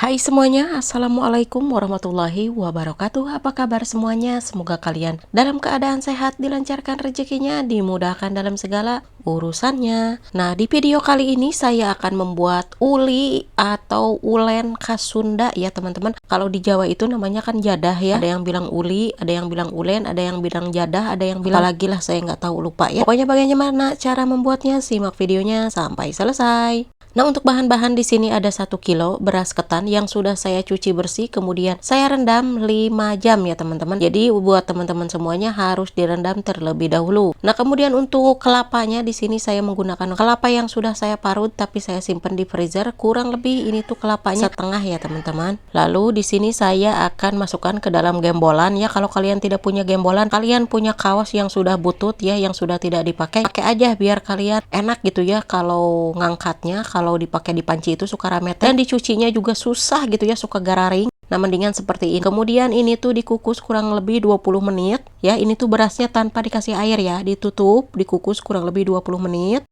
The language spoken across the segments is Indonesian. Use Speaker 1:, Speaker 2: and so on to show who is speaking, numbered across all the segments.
Speaker 1: Hai semuanya, Assalamualaikum warahmatullahi wabarakatuh. Apa kabar semuanya? Semoga kalian dalam keadaan sehat, dilancarkan rezekinya, dimudahkan dalam segala urusannya. Nah, di video kali ini saya akan membuat uli atau ulen khas Sunda ya teman-teman. Kalau di Jawa itu namanya kan jadah ya. Ada yang bilang uli, ada yang bilang ulen, ada yang bilang jadah, ada yang bilang apalagi lah, saya nggak tahu, lupa ya. Pokoknya bagaimana cara membuatnya, simak videonya sampai selesai. Nah, untuk bahan-bahan di sini ada 1 kilo beras ketan yang sudah saya cuci bersih, kemudian saya rendam 5 jam ya teman-teman. Jadi buat teman-teman semuanya harus direndam terlebih dahulu. Nah, kemudian untuk kelapanya di sini saya menggunakan kelapa yang sudah saya parut tapi saya simpan di freezer. Kurang lebih ini tuh kelapanya setengah ya teman-teman. Lalu di sini saya akan masukkan ke dalam gembolan ya. Kalau kalian tidak punya gembolan, kalian punya kaos yang sudah butut ya, yang sudah tidak dipakai, pakai aja biar kalian enak gitu ya kalau ngangkatnya. Kalau dipakai di panci itu suka rametan dan dicucinya juga susah gitu ya, suka gararing. Nah, mendingan seperti ini. Kemudian ini tuh dikukus kurang lebih 20 menit ya. Ini tuh berasnya tanpa dikasih air ya, ditutup, dikukus kurang lebih 20 menit.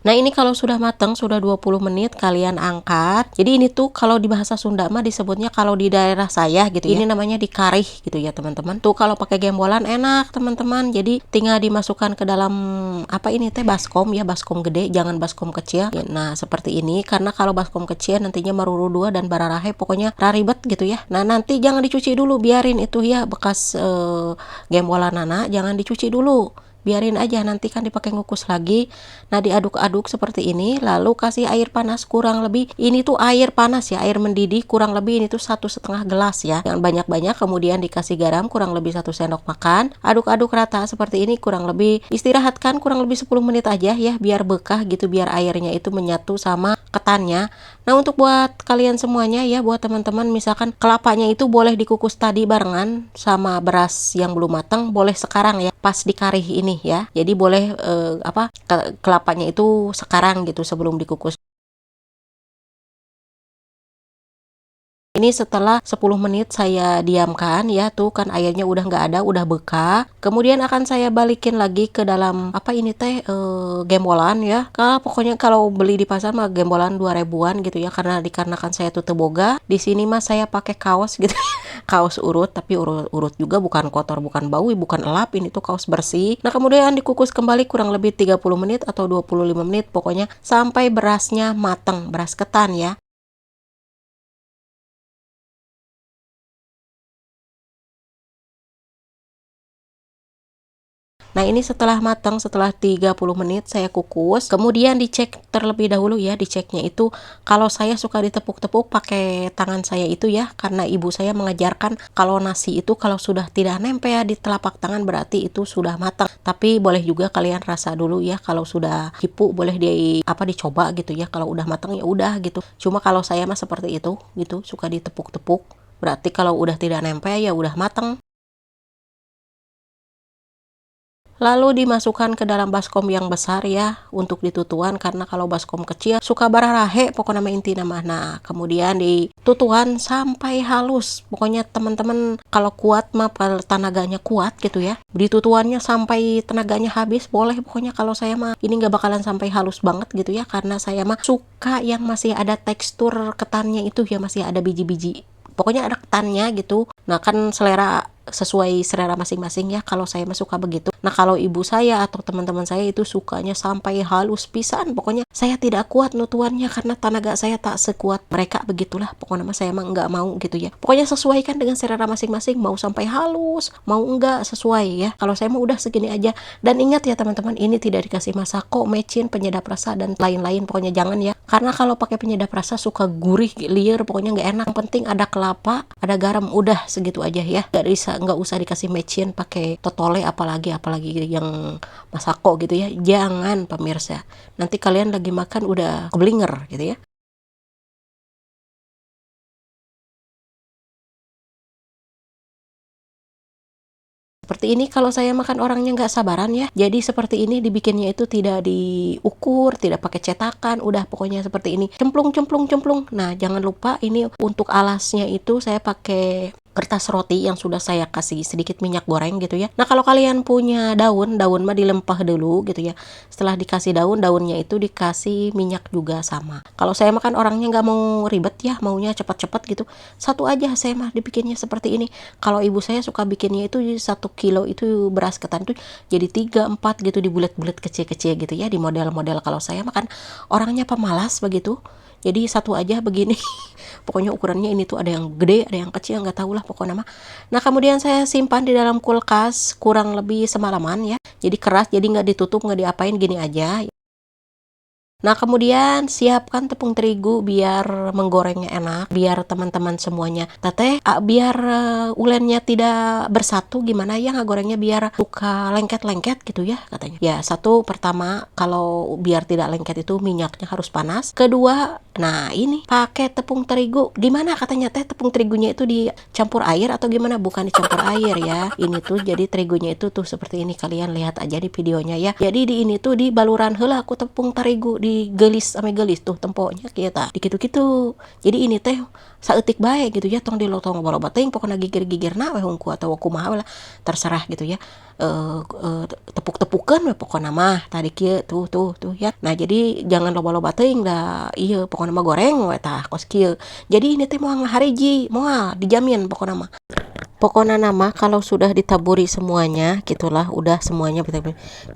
Speaker 1: Nah, ini kalau sudah matang, sudah 20 menit, kalian angkat. Jadi ini tuh kalau di bahasa Sunda mah disebutnya, kalau di daerah saya gitu ya, ini namanya dikarih gitu ya teman-teman. Tuh kalau pakai gembolan enak teman-teman. Jadi tinggal dimasukkan ke dalam apa ini teh, baskom ya, baskom gede, jangan baskom kecil. Nah, seperti ini, karena kalau baskom kecil nantinya maruru dua dan bararahe, pokoknya raribet gitu ya. Nah, nanti jangan dicuci dulu, biarin itu ya bekas gembolan anak, jangan dicuci dulu. Biarin aja, nanti kan dipakai ngukus lagi. Nah, diaduk-aduk seperti ini, lalu kasih air panas kurang lebih, ini tuh air panas ya, air mendidih, kurang lebih ini tuh 1,5 gelas ya, jangan banyak-banyak. Kemudian dikasih garam kurang lebih 1 sendok makan, aduk-aduk rata seperti ini, kurang lebih istirahatkan kurang lebih 10 menit aja ya, biar bekah gitu, biar airnya itu menyatu sama ketannya. Nah, untuk buat kalian semuanya ya, buat teman-teman, misalkan kelapanya itu boleh dikukus tadi barengan sama beras yang belum matang, boleh sekarang ya pas dikarih ini ya. Jadi boleh kelapanya itu sekarang gitu sebelum dikukus. Ini setelah 10 menit saya diamkan ya, tuh kan airnya udah nggak ada, udah beka. Kemudian akan saya balikin lagi ke dalam apa ini teh, gembolan ya. Pokoknya kalau beli di pasar mah gembolan 2000-an gitu ya, karena dikarenakan saya tuh teboga. Di sini mah saya pakai kaos gitu. Kaos urut, tapi urut juga, bukan kotor, bukan bau, bukan elap, ini tuh kaos bersih. Nah, kemudian dikukus kembali kurang lebih 30 menit atau 25 menit, pokoknya sampai berasnya mateng, beras ketan ya. Nah, ini setelah matang, setelah 30 menit saya kukus, kemudian dicek terlebih dahulu ya. Diceknya itu, kalau saya suka ditepuk-tepuk pakai tangan saya itu ya, karena ibu saya mengajarkan kalau nasi itu kalau sudah tidak nempel di telapak tangan berarti itu sudah matang. Tapi boleh juga kalian rasa dulu ya, kalau sudah hipu boleh dicoba gitu ya. Kalau udah matang ya udah gitu. Cuma kalau saya mah seperti itu gitu, suka ditepuk-tepuk. Berarti kalau udah tidak nempel ya udah matang. Lalu dimasukkan ke dalam baskom yang besar ya, untuk ditutuan, karena kalau baskom kecil suka bararahe pokoknya nama inti nama. Nah, kemudian ditutuan sampai halus. Pokoknya teman-teman kalau kuat mah, kalau tenaganya kuat gitu ya, ditutuannya sampai tenaganya habis boleh. Pokoknya kalau saya mah ini nggak bakalan sampai halus banget gitu ya, karena saya mah suka yang masih ada tekstur ketannya itu ya, masih ada biji-biji, pokoknya ada ketannya gitu. Nah, kan sesuai selera masing-masing ya, kalau saya mah suka begitu. Nah, kalau ibu saya atau teman-teman saya itu sukanya sampai halus pisan. Pokoknya saya tidak kuat nutuannya karena tenaga saya tak sekuat mereka, begitulah. Pokoknya mah saya mah nggak mau gitu ya. Pokoknya sesuaikan dengan selera masing-masing, mau sampai halus, mau enggak, sesuai ya. Kalau saya mah udah segini aja. Dan ingat ya teman-teman, ini tidak dikasih masako, mecin, penyedap rasa dan lain-lain. Pokoknya jangan ya. Karena kalau pakai penyedap rasa suka gurih, liar, pokoknya nggak enak. Yang penting ada kelapa, ada garam, udah segitu aja ya. Nggak usah dikasih mecin pakai totole, apalagi yang masako gitu ya. Jangan pemirsa, nanti kalian lagi makan udah keblinger gitu ya. Seperti ini kalau saya makan orangnya nggak sabaran ya. Jadi seperti ini dibikinnya itu tidak diukur, tidak pakai cetakan, udah pokoknya seperti ini. Cemplung, cemplung, cemplung. Nah, jangan lupa ini untuk alasnya itu saya pakai kertas roti yang sudah saya kasih sedikit minyak goreng gitu ya. Nah kalau kalian punya daun mah dilempah dulu gitu ya. Setelah dikasih daunnya itu dikasih minyak juga sama. Kalau saya makan orangnya nggak mau ribet ya, maunya cepat-cepat gitu. Satu aja saya mah dibikinnya seperti ini. Kalau ibu saya suka bikinnya itu 1 kilo itu beras ketan itu jadi 3-4 gitu, dibulet-bulet kecil-kecil gitu ya, di model-model. Kalau saya makan orangnya pemalas begitu. Jadi satu aja begini. Pokoknya ukurannya ini tuh ada yang gede, ada yang kecil, nggak tahu lah pokoknya mah. Nah kemudian saya simpan di dalam kulkas kurang lebih semalaman ya. Jadi keras, jadi nggak ditutup, nggak diapain, gini aja. Nah kemudian siapkan tepung terigu biar menggorengnya enak, biar teman-teman semuanya teteh biar ulennya tidak bersatu, gimana ya ngegorengnya biar suka lengket-lengket gitu ya katanya. Ya satu, pertama kalau biar tidak lengket itu minyaknya harus panas. Kedua, nah ini pakai tepung terigu, gimana katanya teh tepung terigunya itu dicampur air atau gimana? Bukan dicampur air ya, ini tuh jadi terigunya itu tuh seperti ini, kalian lihat aja di videonya ya. Jadi di ini tuh di baluran heula aku tepung terigu, digelis ame gelis tuh temponya kita dikitu-kitu. Jadi ini teh saeutik bae gitu ya, tong dilotong loba teuing pokona gigir-gigirna we hungku atau kumaha lah terserah gitu ya. Tepuk-tepukeun we pokona mah tadi kieu tuh ya. Nah jadi jangan loba-loba teuing da ieu pokona mah goreng we tah kos kieu. Jadi ini teh moal ngahariji, moal dijamin pokona mah. Pokoknya nama kalau sudah ditaburi semuanya gitulah, udah semuanya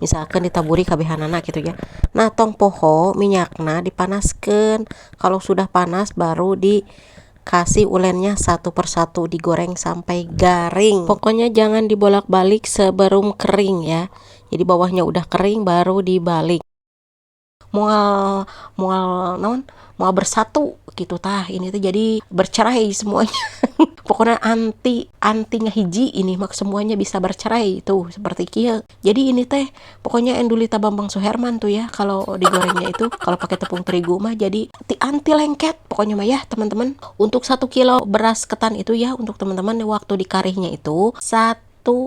Speaker 1: misalkan ditaburi kabehanana gitu ya. Nah tong poho minyakna dipanaskan, kalau sudah panas baru dikasih ulennya satu persatu, digoreng sampai garing. Pokoknya jangan dibolak-balik sebelum kering ya, jadi bawahnya udah kering baru dibalik. Mual mual bersatu gitu tah, ini tuh jadi bercerai semuanya. Pokoknya anti ngahiji ini mak semuanya bisa bercerai tuh seperti kia. Jadi ini teh pokoknya Endulita Bambang Suherman tuh ya, kalau digorengnya itu kalau pakai tepung terigu mah jadi anti lengket pokoknya mah ya teman-teman. Untuk 1 kilo beras ketan itu ya, untuk teman-teman waktu dikarihnya itu 1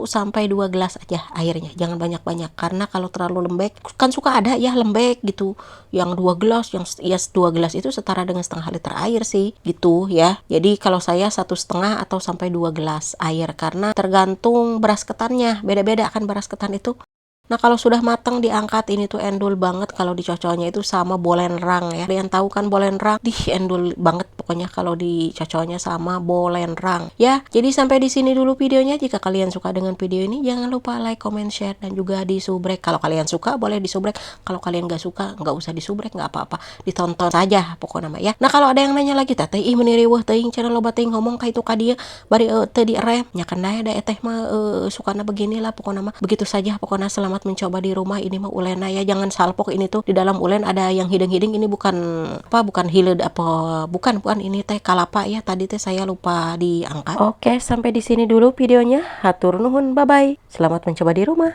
Speaker 1: sampai 2 gelas aja airnya, jangan banyak-banyak karena kalau terlalu lembek kan suka ada ya lembek gitu, yang 2 gelas, yang ya 2 gelas itu setara dengan setengah liter air sih gitu ya. Jadi kalau saya 1,5 atau sampai 2 gelas air, karena tergantung beras ketannya, beda-beda kan beras ketan itu. Nah kalau sudah matang diangkat, ini tuh endul banget kalau dicocolnya itu sama bolenrang ya. Kalian tahu kan bolenrang? Endul banget pokoknya kalau dicocolnya sama bolenrang. Ya, jadi sampai di sini dulu videonya. Jika kalian suka dengan video ini, jangan lupa like, comment, share, dan juga disubrek. Kalau kalian suka boleh disubrek. Kalau kalian gak suka, nggak usah disubrek, nggak apa-apa. Ditonton saja pokoknya mah ya. Nah kalau ada yang nanya lagi, teteh ih meniri wah teuing channel loba teuing ngomong ka itu ka dieu bari teu direm. Nya kan da teh mah sukana beginilah pokoknya mah. Begitu saja pokoknya, selamat mencoba di rumah. Ini mah ulena ya, jangan salpok. Ini tuh di dalam ulen ada yang hidung-hidung, ini bukan hileud apa, bukan ini teh kalapa ya, tadi teh saya lupa diangkat. Oke, sampai di sini dulu videonya. Hatur nuhun, bye bye. Selamat mencoba di rumah.